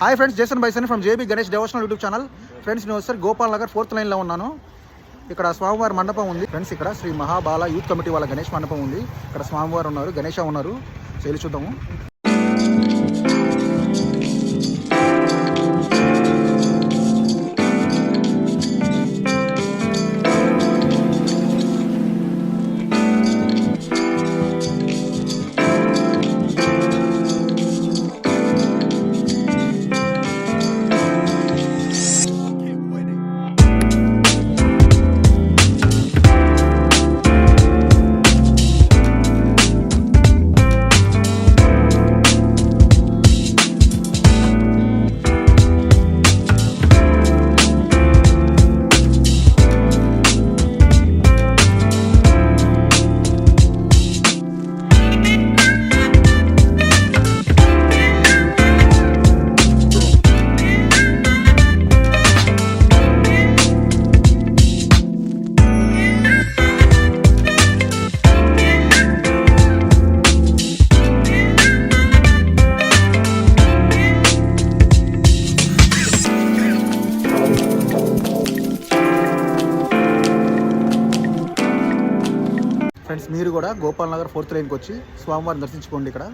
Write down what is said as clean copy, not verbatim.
Hi friends, Jason bison from JB Ganesh devotional YouTube channel. Friends, నేను వచ్చేసరికి Gopal Nagar 4th లైన్లో ఉన్నాను. ఇక్కడ స్వామివారి మండపం ఉంది ఫ్రెండ్స్. ఇక్కడ శ్రీ మహాబాల యూత్ కమిటీ వాళ్ళ గణేష్ మండపం ఉంది. ఇక్కడ స్వామివారు ఉన్నారు, గణేష ఉన్నారు. వెళ్ళి చూద్దాము. ఫ్రెండ్స్, మీరు కూడా గోపాల్ నగర్ 4th లైన్కి వచ్చి స్వామివారిని దర్శించుకోండి. ఇక్కడ